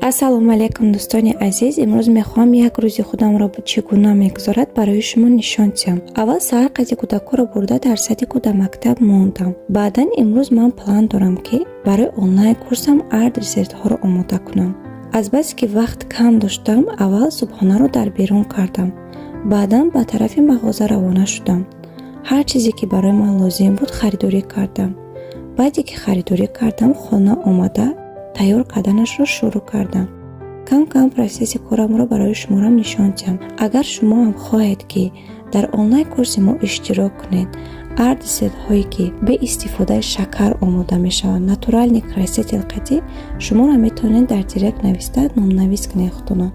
ассалому алайкум дӯстони азиз, имрӯз мехоҳам як рӯзи худамро чӣ гуна мегузарад барои шумо нишон диҳам. Аввал сарқати кӯдакҳоро бурда дар сати кӯда мактаб мондам. Баъдан имрӯз ман план дорам ки барои онлайн курсам арт рецептҳоро омода кунам. Азбасе ки вақт кам доштам, аввал субҳонаро дар берун кардам. Баъдан ба тарафи мағоза равона шудам. ҳар чизе ки барои ман лозим буд харидорӣ кардам. баъде ки харидорӣ кардам, хона омада тайёр карданашро шурӯъ кардам. кам кам процесси корамро барои шуморо нишон диҳам. агар шумо ҳам хоҳед ки дар онлайн курси мо иштирок кунед, арт рецептҳое ки бе истифодаи шакар омода мешаванд, натурални красивӣ хилқатӣ, шуморо метавонед дар директ нависта номнавис кунед. худона